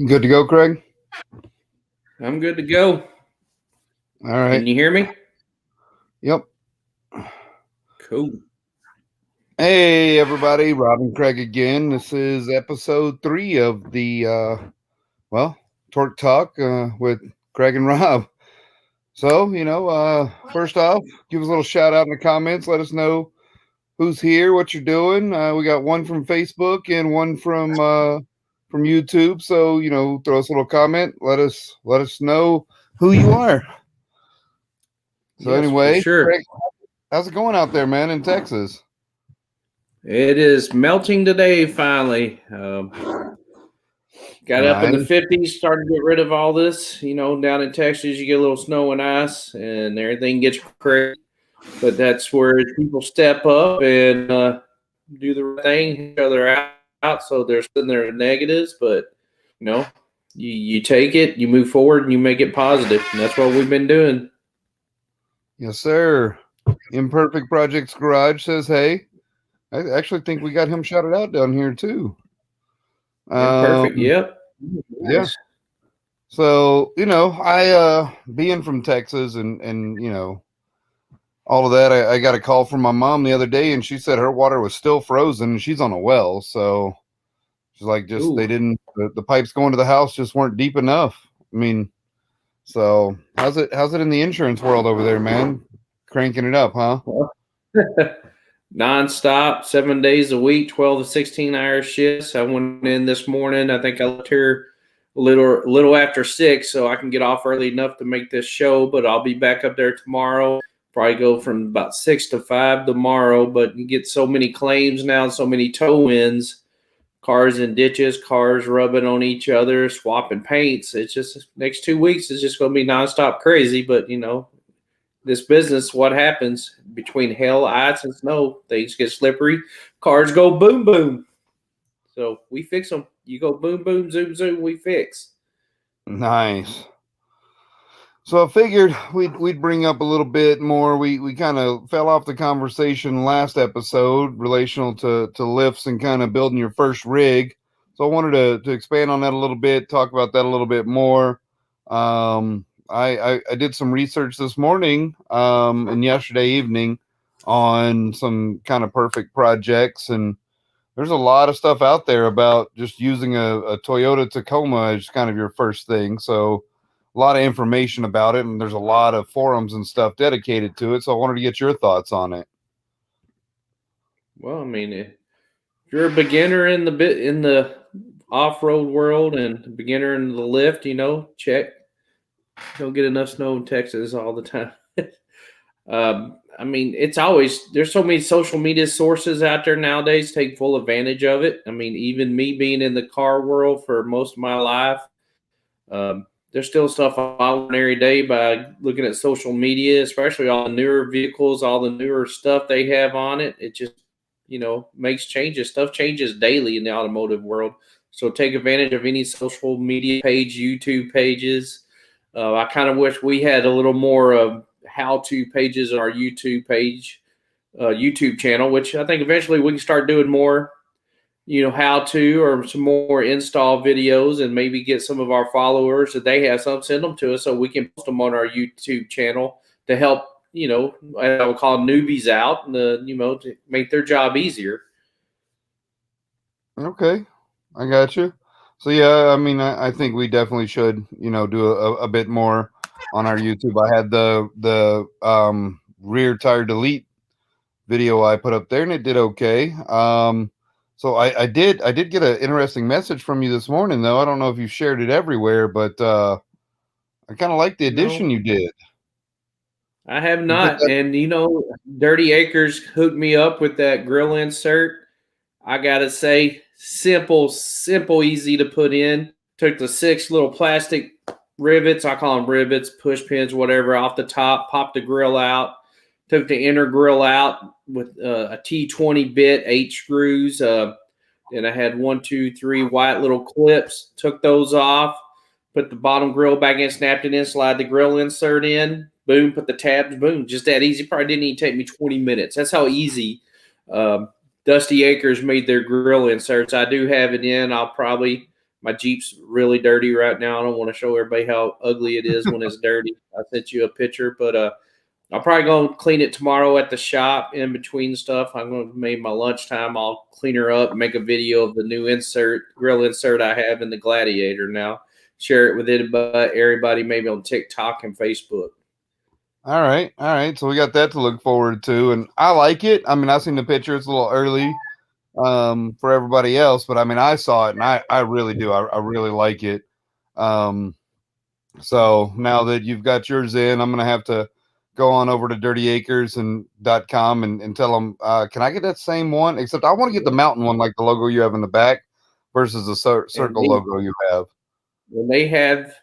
Good to go, Craig? I'm good to go. All right. Can you hear me? Yep. Cool. Hey, everybody. Rob and Craig again. This is episode 3 of the, TORC Talk with Craig and Rob. So, first off, give us a little shout out in the comments. Let us know who's here, what you're doing. We got one from Facebook and one from YouTube. So, throw us a little comment. Let us know who you are. So Yes, anyway, for sure. Craig, how's it going out there, man, in Texas? It is melting today, finally. Got up in the 50s, started to get rid of all this. Down in Texas, you get a little snow and ice, and everything gets crazy. But that's where people step up and do the right thing, each other out. So they're sitting there with negatives, but, you take it, you move forward, and you make it positive. And that's what we've been doing. Yes, sir. Imperfect Projects Garage says, hey. I actually think we got him shouted out down here, too. Imperfect, yep. Yeah. So, I, being from Texas and all of that, I got a call from my mom the other day, and she said her water was still frozen, and she's on a well. So she's like, the pipes going to the house just weren't deep enough. I mean, so how's it in the insurance world over there, man? Cranking it up, huh? Non-stop, 7 days a week, 12 to 16-hour shifts. I went in this morning. I think I left here a little after 6, so I can get off early enough to make this show. But I'll be back up there tomorrow. Probably go from about 6 to 5 tomorrow. But you get so many claims now, so many tow-ins, cars in ditches, cars rubbing on each other, swapping paints. It's just next 2 weeks is just going to be nonstop crazy. But this business, what happens between hell, ice, and snow? Things get slippery. Cars go boom, boom. So we fix them. You go boom, boom, zoom, zoom. We fix. Nice. So I figured we'd bring up a little bit more. We kind of fell off the conversation last episode relational to lifts and kind of building your first rig. So I wanted to expand on that a little bit, talk about that a little bit more. I did some research this morning and yesterday evening on some kind of perfect projects, and there's a lot of stuff out there about just using a Toyota Tacoma as kind of your first thing. So a lot of information about it, and there's a lot of forums and stuff dedicated to it. So I wanted to get your thoughts on it. Well, I mean, if you're a beginner in the off-road world and a beginner in the lift, check. Don't get enough snow in Texas all the time. I mean, it's always, there's so many social media sources out there nowadays, take full advantage of it. I mean, even me being in the car world for most of my life, there's still stuff I learn every day by looking at social media, especially all the newer vehicles, all the newer stuff they have on it. It just, makes changes. Stuff changes daily in the automotive world. So take advantage of any social media page, YouTube pages. I kind of wish we had a little more how-to pages on our YouTube page, YouTube channel, which I think eventually we can start doing more, how-to or some more install videos, and maybe get some of our followers that they have some, send them to us so we can post them on our YouTube channel to help, I would call newbies out, and to make their job easier. Okay, I got you. So yeah, I mean, I think we definitely should, do a bit more on our YouTube. I had the rear tire delete video I put up there, and it did okay. So I did get an interesting message from you this morning, though. I don't know if you shared it everywhere, but I kind of like the addition you did. I have not, and Dirty Acres hooked me up with that grill insert. I gotta say, simple, easy to put in. Took the 6 little plastic rivets, I call them rivets, push pins, whatever, off the top, popped the grill out, took the inner grill out with a T20 bit, 8 screws. Then I had 1, 2, 3 white little clips, took those off, put the bottom grill back in, snapped it in, slide the grill insert in, boom, put the tabs, boom, just that easy. Probably didn't even take me 20 minutes. That's how easy Dusty Acres made their grill inserts. I do have it in. I'll probably My Jeep's really dirty right now. I don't want to show everybody how ugly it is when it's dirty. I sent you a picture, but I'll probably go clean it tomorrow at the shop in between stuff. I'm going to make my lunchtime. I'll clean her up, make a video of the new grill insert I have in the Gladiator now. Share it with everybody, maybe on TikTok and Facebook. All right. So we got that to look forward to, and I like it. I mean, I seen the picture. It's a little early for everybody else, but I mean, I saw it, and I really do. I really like it. So now that you've got yours in, I'm gonna have to go on over to dirtyacres.com and tell them, can I get that same one? Except I want to get the mountain one, like the logo you have in the back, versus the circle logo you have. When they have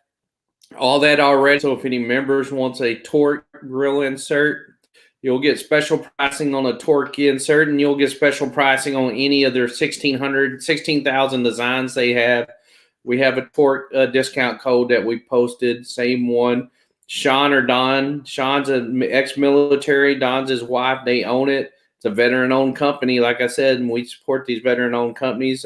all that already, so if any members wants a TORC grill insert, you'll get special pricing on a TORC insert, and you'll get special pricing on any of their 16,000 designs they have. We have a TORC discount code that we posted, same one. Sean or Don. Sean's an ex-military. Don's his wife. They own it. It's a veteran-owned company. Like I said, and we support these veteran-owned companies.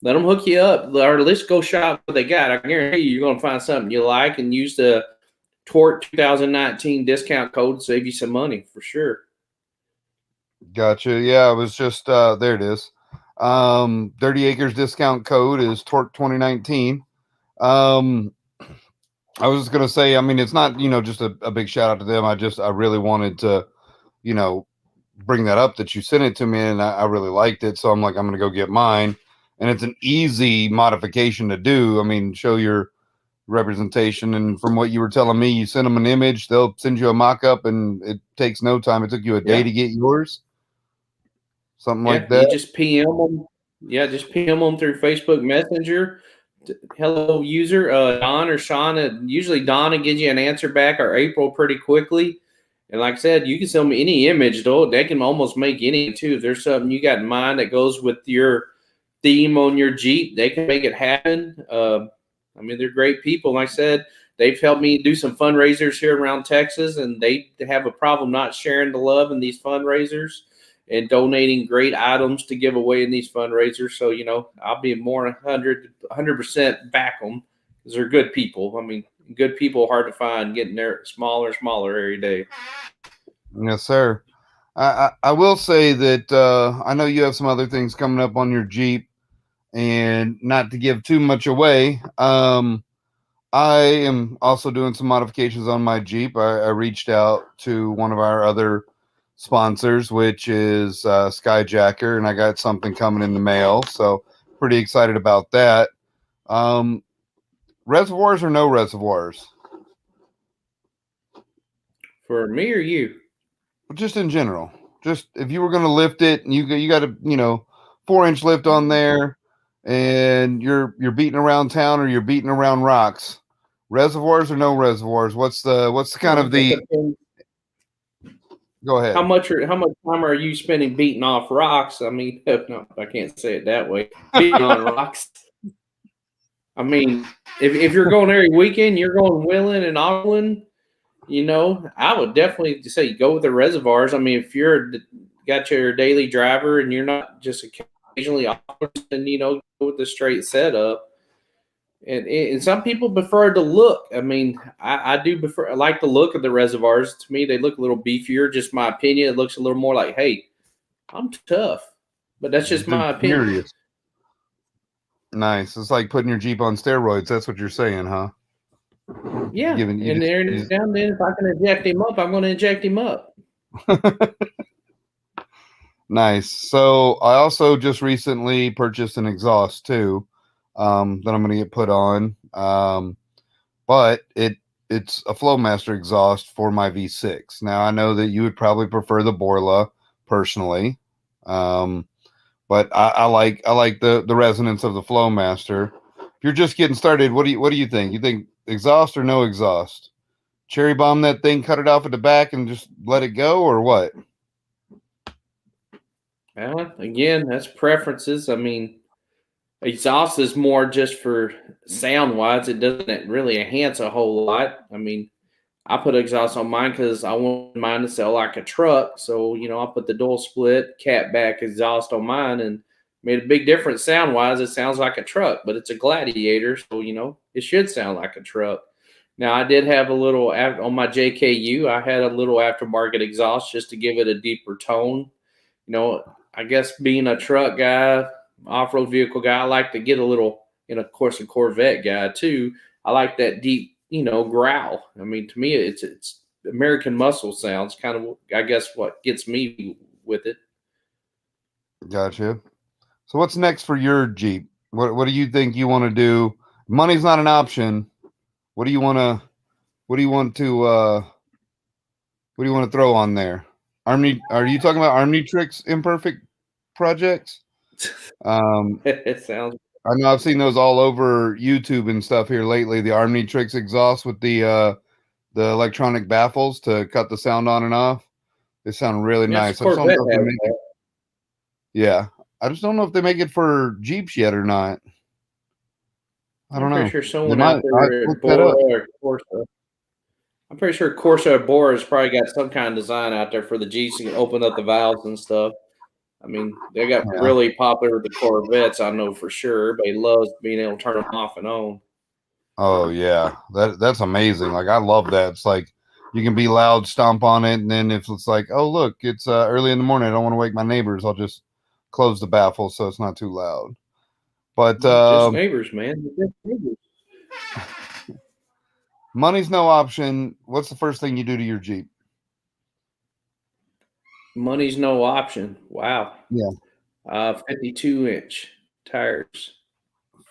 Let them hook you up, or at least go shop what they got. I guarantee you're going to find something you like, and use the TORC 2019 discount code to save you some money for sure. Gotcha. Yeah, I was just there it is. 30 Acres discount code is TORC 2019. I was just gonna say, I mean, it's not, just a big shout out to them. I really wanted to, bring that up that you sent it to me, and I really liked it. So I'm like, I'm gonna go get mine. And it's an easy modification to do. I mean, show your representation, and from what you were telling me, you send them an image, they'll send you a mock-up, and it takes no time. It took you a day to get yours, something like that. You just PM them. Yeah, just PM them through Facebook Messenger. Hello, user. Don or Sean. Usually Don will give you an answer back, or April, pretty quickly. And like I said, you can send them any image, though. They can almost make any too. If there's something you got in mind that goes with your theme on your Jeep, they can make it happen. I mean, they're great people. Like I said, they've helped me do some fundraisers here around Texas, and they have a problem not sharing the love in these fundraisers and donating great items to give away in these fundraisers. So, I'll be more 100% back them, because they're good people. I mean, good people hard to find, getting there smaller and smaller every day. Yes, sir. I will say that I know you have some other things coming up on your Jeep, and not to give too much away, I am also doing some modifications on my Jeep. I reached out to one of our other sponsors, which is Skyjacker, and I got something coming in the mail. So pretty excited about that. Reservoirs or no reservoirs? For me or you? Just in general. Just if you were going to lift it, and you got a 4-inch lift on there, and you're beating around town, or you're beating around rocks. Reservoirs or no reservoirs? What's the kind of the? Go ahead. How much time are you spending beating off rocks? I mean, no, I can't say it that way. Beating on rocks. I mean, if you're going every weekend, you're going wheeling and ogling, I would definitely say go with the reservoirs. I mean, if you're got your daily driver and you're not just occasionally ogling, then, go with the straight setup. And some people prefer the look. I mean, I do prefer. I like the look of the reservoirs. To me, they look a little beefier. Just my opinion. It looks a little more like, hey, I'm tough. But that's just my opinion. Nice. It's like putting your Jeep on steroids. That's what you're saying, huh? Yeah. And down then, if I can inject him up, I'm going to inject him up. Nice. So I also just recently purchased an exhaust too. That I'm going to get put on. But it's a Flowmaster exhaust for my V6. Now I know that you would probably prefer the Borla personally. But I like the resonance of the Flowmaster. If you're just getting started, what do you think? You think exhaust or no exhaust? Cherry bomb that thing, cut it off at the back, and just let it go, or what? Again, that's preferences. I mean, exhaust is more just for sound wise. It doesn't really enhance a whole lot. I mean, I put exhaust on mine because I want mine to sell like a truck. So, I'll put the dual split cat back exhaust on mine, and Made a big difference sound wise. It sounds like a truck, but it's a Gladiator, so it should sound like a truck. Now I did have a little on my JKU. I had a little aftermarket exhaust just to give it a deeper tone. I guess being a truck guy, off-road vehicle guy, I like to get a little, and of course a Corvette guy too. I like that deep, growl. I mean, to me, it's American muscle sounds kind of, I guess, what gets me with it. Gotcha. So what's next for your Jeep? What do you think you want to do? Money's not an option. What do you want to throw on there? Are you talking about Omnitrix imperfect projects? It sounds. I know I've seen those all over YouTube and stuff here lately. The Omnitrix exhaust with the electronic baffles to cut the sound on and off. They sound really nice. I just don't know if they make it. Yeah, I just don't know if they make it for Jeeps yet or not. I don't know. I'm pretty sure someone out there at Bora or Corsa. I'm pretty sure Corsa or Bora has probably got some kind of design out there for the Jeeps to open up the valves and stuff. I mean, they got really popular with the Corvettes, I know for sure. Everybody loves being able to turn them off and on. Oh yeah, that's amazing. Like I love that. It's like you can be loud, stomp on it, and then if it's like, oh look, it's early in the morning, I don't want to wake my neighbors, I'll just close the baffle so it's not too loud. But just neighbors, man. Just neighbors. Money's no option. What's the first thing you do to your Jeep? Money's no option. Wow. Yeah. 52-inch tires.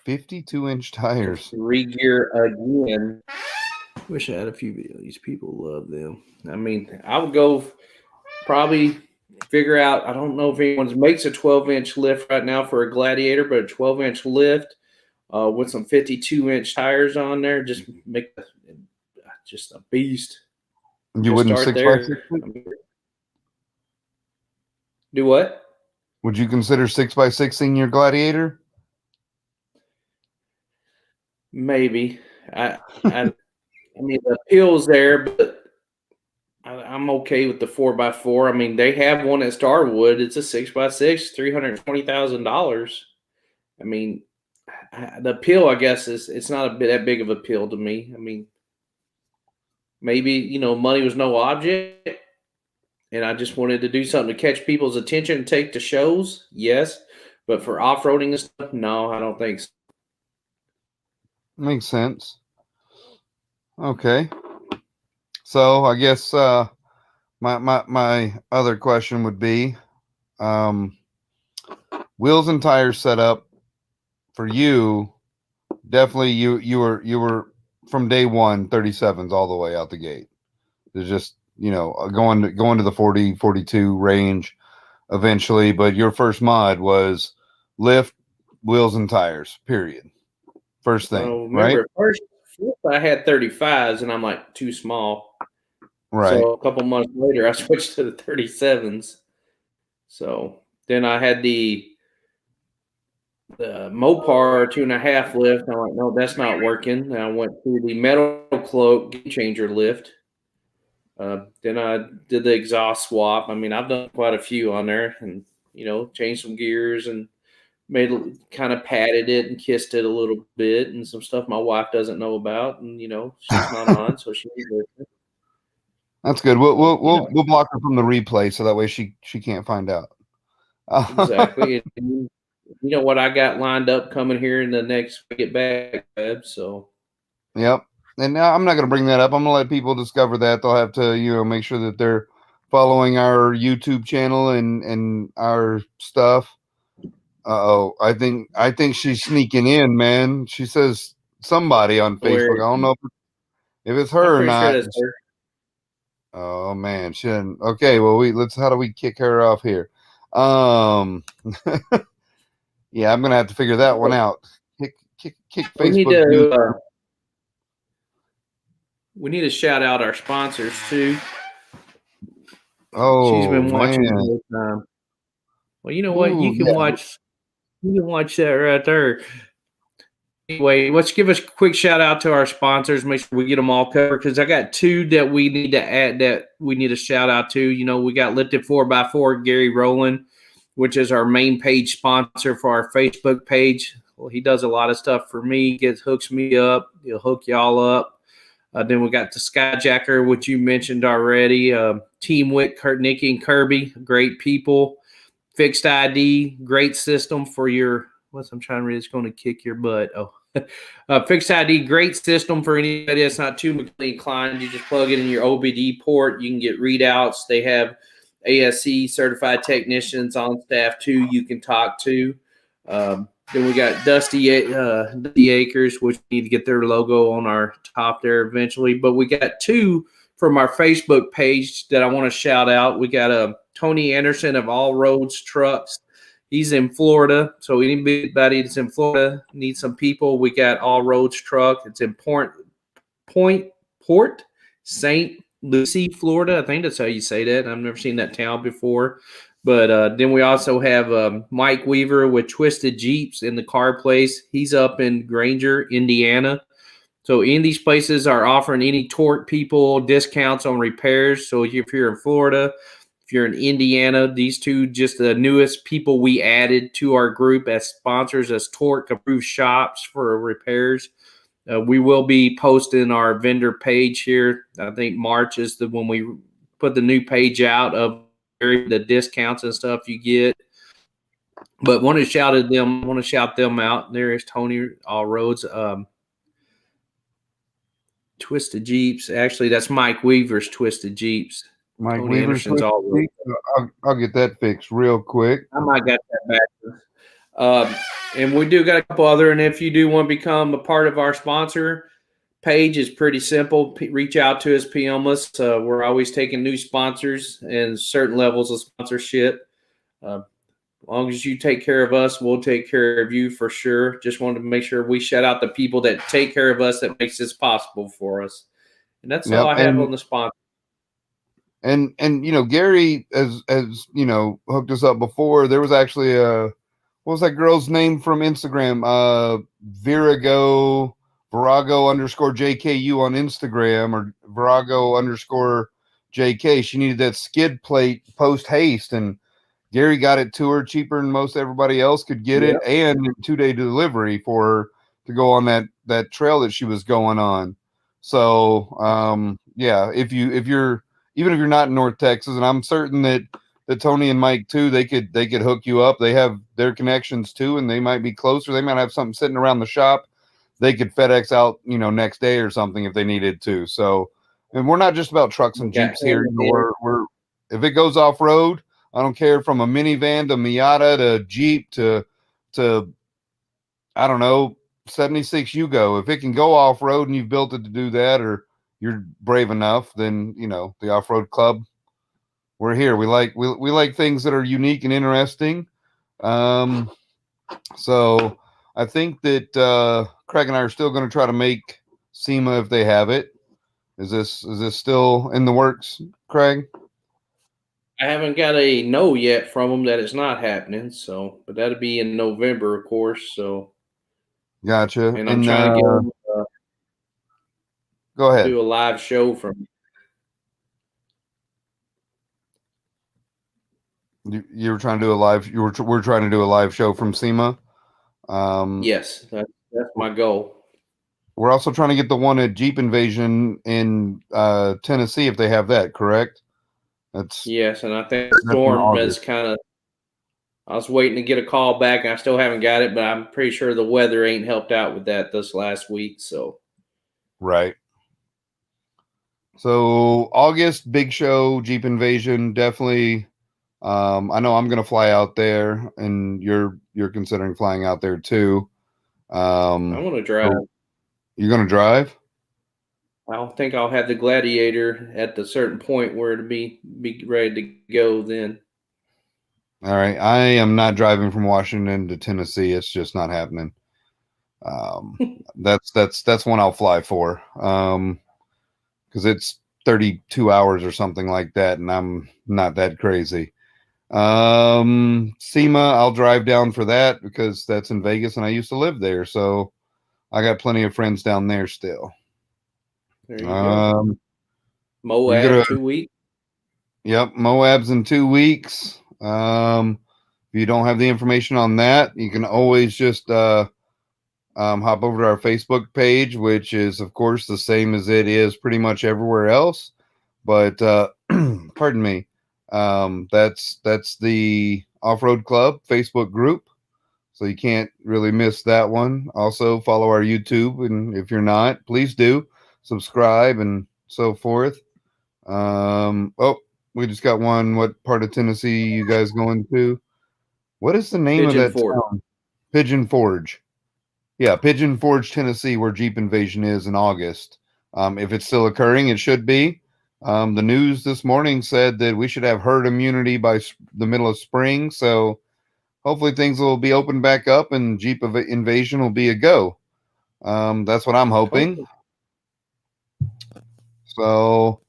52-inch tires. Re-gear again. Wish I had a few videos. People love them. I mean, I would go probably figure out, I don't know if anyone makes a 12-inch lift right now for a Gladiator, but a 12-inch lift with some 52-inch tires on there, just make just a beast. You wouldn't 6x6? Do what? Would you consider 6x6ing your Gladiator? Maybe. I mean, the appeal's there, but I'm okay with the 4x4. I mean, they have one at Starwood. It's a 6x6, $320,000. I mean, the appeal, I guess, it's not that big of an appeal to me. I mean, maybe, money was no object, and I just wanted to do something to catch people's attention and take to shows. Yes, but for off-roading and stuff, no, I don't think so. Makes sense. Okay. So I guess my other question would be wheels and tires set up for you. Definitely you were from day one 37s all the way out the gate. There's just going to the 40 42 range eventually, but your first mod was lift, wheels, and tires, period. First thing, right? First I had 35s and I'm like too small. Right. So a couple months later I switched to the 37s. So then I had the Mopar 2.5 lift. I'm like, no, that's not working. And I went to the Metal Cloak Game Changer lift. Then I did the exhaust swap. I mean, I've done quite a few on there, and changed some gears and kind of patted it and kissed it a little bit, and some stuff my wife doesn't know about, and she's not on, so she. That's good. We'll block her from the replay so that way she can't find out. Exactly. And you know what I got lined up coming here in the next get back, so. Yep. And now I'm not going to bring that up. I'm going to let people discover that. They'll have to, make sure that they're following our YouTube channel and our stuff. Uh-oh. I think she's sneaking in, man. She says somebody on Facebook. I don't know if it's her or not. Sure that's her. Oh man, she didn't. Okay, well how do we kick her off here? Yeah, I'm gonna have to figure that one out. Kick Facebook. We need to shout out our sponsors too. Oh, she's been watching the whole time. Well, you know what? You can watch that right there. Anyway, let's give a quick shout out to our sponsors. Make sure we get them all covered, because I got two that we need to add, that we need a shout out to. We got Lifted 4x4, Gary Rowland which is our main page sponsor for our Facebook page. Well, he does a lot of stuff for me, hooks me up. He'll hook y'all up. Then we got the Skyjacker, which you mentioned already. Team Wick, Nikki and Kirby, great people. Fixed ID, great system for your, I'm trying to read, it's going to kick your butt. Oh, Fixed ID, great system for anybody that's not too mechanically inclined. You just plug it in your OBD port. You can get readouts. They have ASC certified technicians on staff too you can talk to. Then we got Dusty Acres, which we need to get their logo on our top there eventually. But we got two from our Facebook page that I want to shout out. We got Tony Anderson of All Roads Trucks. He's in Florida, so anybody that's in Florida needs some people. We got All Roads Truck. It's in Port St. Lucie, Florida. I think that's how you say that. I've never seen that town before. But then we also have Mike Weaver with Twisted Jeeps in the car place. He's up in Granger, Indiana. So any of these places are offering any TORC people discounts on repairs. So if you're in Florida, if you're in Indiana, these two just the newest people we added to our group as sponsors, as TORC approved shops for repairs. We will be posting our vendor page here. I think March is when we put the new page out of the discounts and stuff you get. But want to shout them out. There is Tony All Roads. Twisted Jeeps. Actually, that's Mike Weaver's Twisted Jeeps. Mike Tony Weaver's Anderson's All Roads. I'll get that fixed real quick. I might got that back. And we do got a couple other. And if you do want to become a part of our sponsor page, is pretty simple. Reach out to us, PM us. We're always taking new sponsors and certain levels of sponsorship. As long as you take care of us, we'll take care of you for sure. Just wanted to make sure we shout out the people that take care of us, that makes this possible for us. And that's all I have on the sponsor. And Gary as hooked us up before. There was actually what was that girl's name from Instagram? Virago _JKU on Instagram, or Virago _JK. She needed that skid plate post haste, and Gary got it to her cheaper than most everybody else could get it, and 2-day delivery for her to go on that trail that she was going on. So if you're even if you're not in North Texas, and I'm certain that Tony and Mike too, they could hook you up. They have their connections too, and they might be closer. They might have something sitting around the shop. They could FedEx out, next day or something if they needed to. So, and we're not just about trucks and Jeeps here. We're if it goes off road, I don't care, from a minivan to Miata to Jeep to I don't know, 76 Yugo. If it can go off road and you've built it to do that, or you're brave enough, then the Off-Road Club, we're here. We like things that are unique and interesting. So I think that Craig and I are still going to try to make SEMA if they have it. Is this still in the works, Craig? I haven't got a no yet from them that it's not happening. So, but that'll be in November, of course. So, gotcha. And I'm trying to get them, go ahead. Do a live show from. You were trying to do a live. We're trying to do a live show from SEMA. Yes, that's my goal. We're also trying to get the one at Jeep Invasion in Tennessee, if they have that, correct? Yes, and I think Storm is kind of. I was waiting to get a call back, and I still haven't got it, but I'm pretty sure the weather ain't helped out with that this last week. So, right. So August, big show, Jeep Invasion, definitely. I know I'm going to fly out there, and you're considering flying out there too. I want to drive. You're going to drive? I don't think I'll have the Gladiator at the certain point where to be ready to go then. All right. I am not driving from Washington to Tennessee. It's just not happening. That's one I'll fly for. Because it's 32 hours or something like that, and I'm not that crazy. SEMA, I'll drive down for that because that's in Vegas, and I used to live there, so I got plenty of friends down there still. There you go. Moab 2 weeks. Yep, Moab's in 2 weeks. If you don't have the information on that, you can always just hop over to our Facebook page, which is, of course, the same as it is pretty much everywhere else. But pardon me, that's the Off-Road Club Facebook group. So you can't really miss that one. Also, follow our YouTube, and if you're not, please do subscribe and so forth. Oh, we just got one. What part of Tennessee you guys going to? What is the name of Pigeon that Forge. town? Pigeon Forge. Yeah, Pigeon Forge, Tennessee, where Jeep Invasion is in August. If it's still occurring, it should be. The news this morning said that we should have herd immunity by the middle of spring. So hopefully things will be opened back up and Jeep Invasion will be a go. That's what I'm hoping. So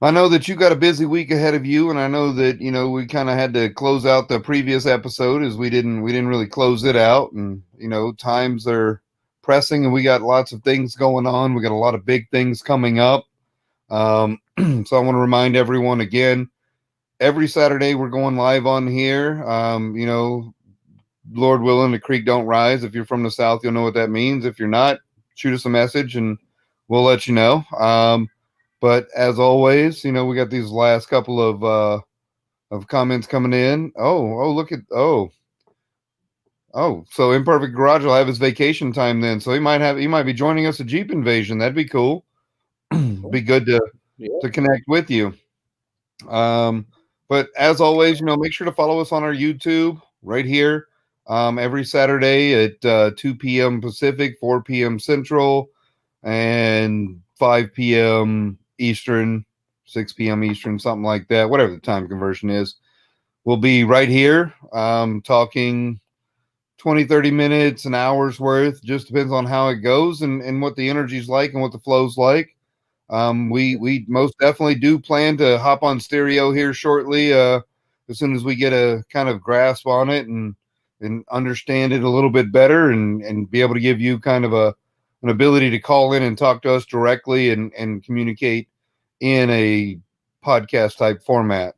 I know that you got a busy week ahead of you, and I know that we kind of had to close out the previous episode as we didn't really close it out, and times are pressing, and we got lots of things going on. We got a lot of big things coming up. So I want to remind everyone again, every Saturday we're going live on here. Lord willing, the creek don't rise. If you're from the South, you'll know what that means. If you're not, shoot us a message and we'll let you know. But as always, we got these last couple of comments coming in. Look at so Imperfect Garage will have his vacation time then. So he might be joining us at Jeep Invasion. That'd be cool. Be good to connect with you. But as always, make sure to follow us on our YouTube right here. Every Saturday at 2 p.m. Pacific, 4 p.m. Central, and 5 p.m. Eastern, 6 p.m. Eastern, something like that, whatever the time conversion is. We'll be right here talking 20, 30 minutes, an hour's worth. Just depends on how it goes and what the energy's like and what the flow's like. We most definitely do plan to hop on stereo here shortly as soon as we get a kind of grasp on it and understand it a little bit better and be able to give you kind of an ability to call in and talk to us directly and communicate in a podcast type format.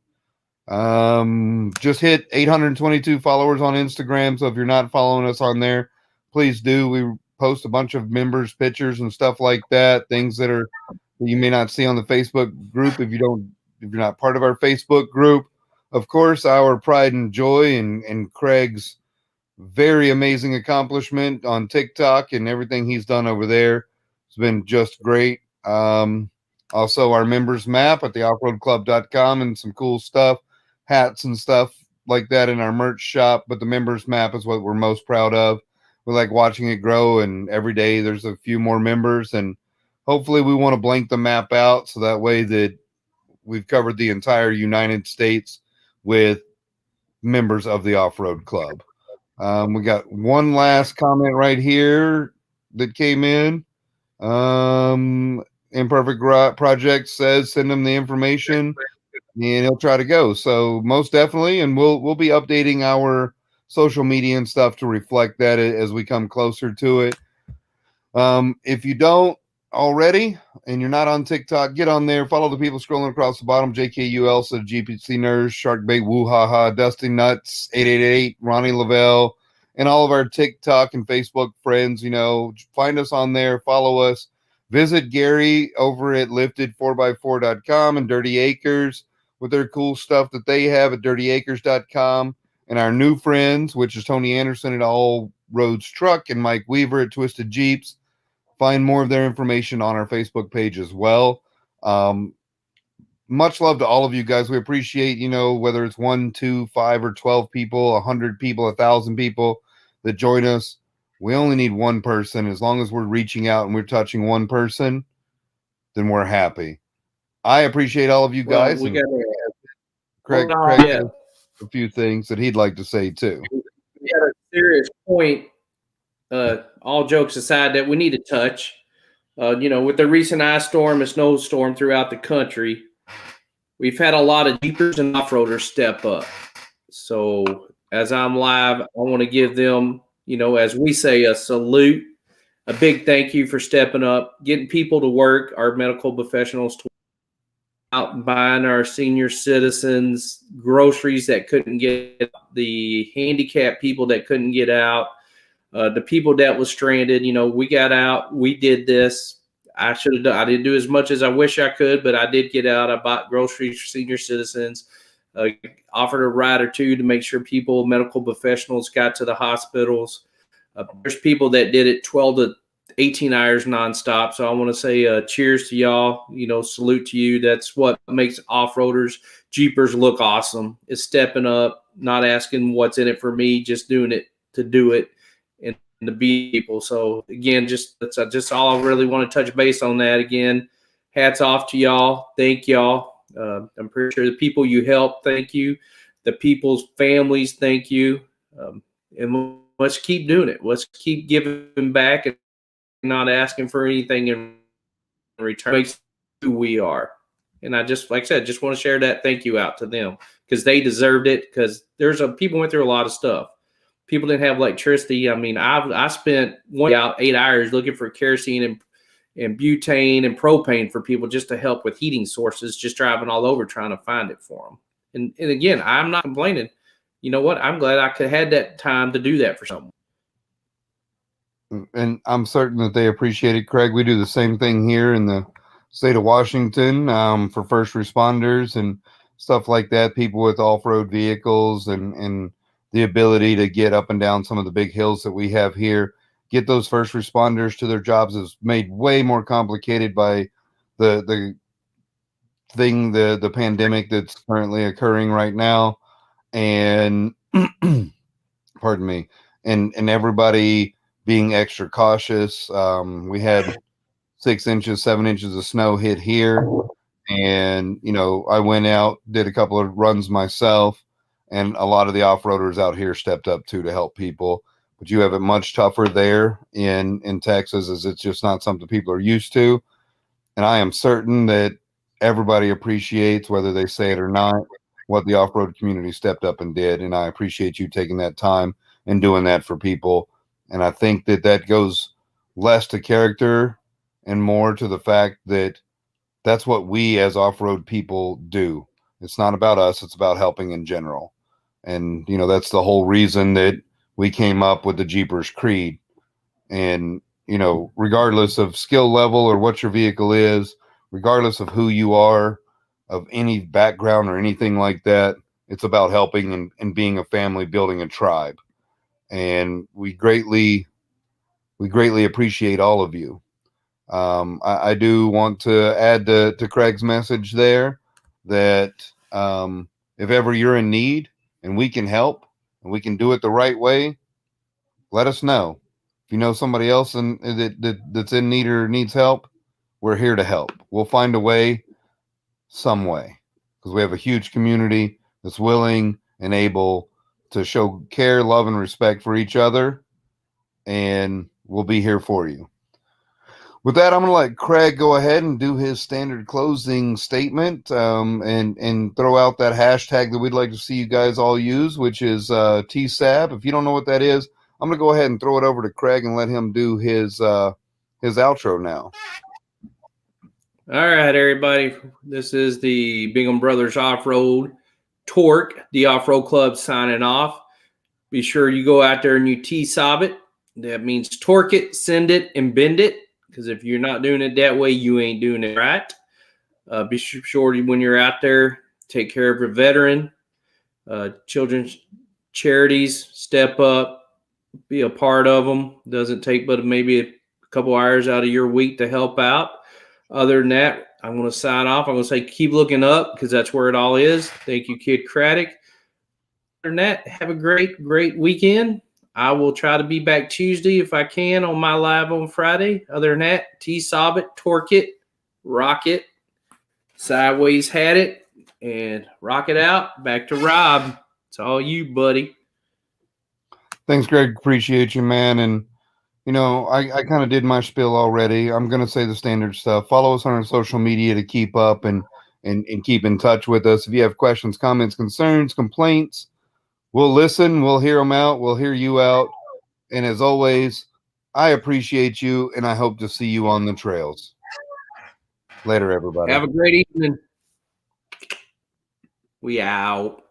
Just hit 822 followers on Instagram. So if you're not following us on there, please do. We post a bunch of members' pictures and stuff like that, things that you may not see on the Facebook group if you're not part of our Facebook group. Of course, our pride and joy and Craig's very amazing accomplishment on TikTok and everything he's done over there. It's been just great. Also our members map at the offroadclub.com and some cool stuff, hats and stuff like that in our merch shop. But the members map is what we're most proud of. We like watching it grow, and every day there's a few more members, and hopefully we want to blank the map out so that way that we've covered the entire United States with members of the Off-Road Club. We got one last comment right here that came in. Imperfect Project says send him the information and he'll try to go. So most definitely, and we'll be updating our social media and stuff to reflect that as we come closer to it. If you don't already and you're not on TikTok, get on there. Follow the people scrolling across the bottom. JKU Elsa, GPC Nerds, Sharkbait, Woo Ha Ha, Dusty Nuts, 888, Ronnie Lavelle, and all of our TikTok and Facebook friends. Find us on there. Follow us. Visit Gary over at lifted4x4.com and Dirty Acres with their cool stuff that they have at dirtyacres.com. And our new friends, which is Tony Anderson at All Roads Truck and Mike Weaver at Twisted Jeeps. Find more of their information on our Facebook page as well. Much love to all of you guys. We appreciate, whether it's 1, 2, 5, or 12 people, 100 people, 1,000 people that join us. We only need one person. As long as we're reaching out and we're touching one person, then we're happy. I appreciate all of you guys. Well, we got Craig has a few things that he'd like to say too. We got a serious point. All jokes aside, that we need to touch. With the recent ice storm and snowstorm throughout the country, we've had a lot of Jeepers and off-roaders step up. So as I'm live, I want to give them, as we say, a salute, a big thank you for stepping up, getting people to work, our medical professionals to out buying our senior citizens groceries that couldn't get, the handicapped people that couldn't get out, the people that was stranded. We got out, we did this. I should have done, I didn't do as much as I wish I could, but I did get out. I bought groceries for senior citizens, offered a ride or two to make sure people, medical professionals, got to the hospitals. There's people that did it 12 to 18 hours nonstop. So I want to say cheers to y'all. Salute to you. That's what makes off-roaders, Jeepers look awesome. Is stepping up, not asking what's in it for me, just doing it to do it and to be people. So again, that's just all I really want to touch base on that. Again, hats off to y'all. Thank y'all. I'm pretty sure the people you help, thank you. The people's families, thank you. And let's keep doing it. Let's keep giving back and not asking for anything in return. Makes who we are. And I just, like I said, just want to share that thank you out to them because they deserved it. Because people went through a lot of stuff. People didn't have electricity. I mean, I spent 8 hours looking for kerosene and butane and propane for people just to help with heating sources, just driving all over trying to find it for them. And again, I'm not complaining. You know what? I'm glad I could have had that time to do that for someone. And I'm certain that they appreciate it, Craig. We do the same thing here in the state of Washington for first responders and stuff like that, people with off-road vehicles and the ability to get up and down some of the big hills that we have here. Get those first responders to their jobs is made way more complicated by the pandemic that's currently occurring right now. And pardon me, and everybody being extra cautious. We had 6 inches, 7 inches of snow hit here. And, I went out, did a couple of runs myself, and a lot of the off-roaders out here stepped up too to help people. But you have it much tougher there in Texas, as it's just not something people are used to. And I am certain that everybody appreciates, whether they say it or not, what the off-road community stepped up and did. And I appreciate you taking that time and doing that for people. And I think that goes less to character and more to the fact that that's what we as off-road people do. It's not about us. It's about helping in general. And, that's the whole reason that we came up with the Jeepers Creed. And, regardless of skill level or what your vehicle is, regardless of who you are, of any background or anything like that, it's about helping and being a family, building a tribe. And we greatly appreciate all of you. I do want to add to Craig's message there that if ever you're in need and we can help and we can do it the right way, let us know. If you know somebody else that's in need or needs help, we're here to help. We'll find a way, some way, because we have a huge community that's willing and able to show care, love, and respect for each other, and we'll be here for you. With that, I'm going to let Craig go ahead and do his standard closing statement and throw out that hashtag that we'd like to see you guys all use, which is TSAB. If you don't know what that is, I'm going to go ahead and throw it over to Craig and let him do his outro now. All right, everybody. This is the Bingham Brothers Off-Road TORC, the Off-Road Club, signing off. Be sure you go out there and you TSAB it. That means torque it, send it, and bend it. Because if you're not doing it that way, you ain't doing it right. Be sure when you're out there, take care of your veteran. Children's charities, step up, be a part of them. Doesn't take but maybe a couple hours out of your week to help out. Other than that, I'm going to sign off. I'm going to say keep looking up because that's where it all is. Thank you, Kid Craddock. Other than that, have a great, great weekend. I will try to be back Tuesday if I can on my live on Friday. Other than that, TSAB it, torque it, rock it, sideways hat it, and rock it out. Back to Rob. It's all you, buddy. Thanks, Greg. Appreciate you, man. And, I kind of did my spiel already. I'm going to say the standard stuff. Follow us on our social media to keep up and keep in touch with us. If you have questions, comments, concerns, complaints, we'll listen. We'll hear them out. We'll hear you out. And as always, I appreciate you, and I hope to see you on the trails. Later, everybody. Have a great evening. We out.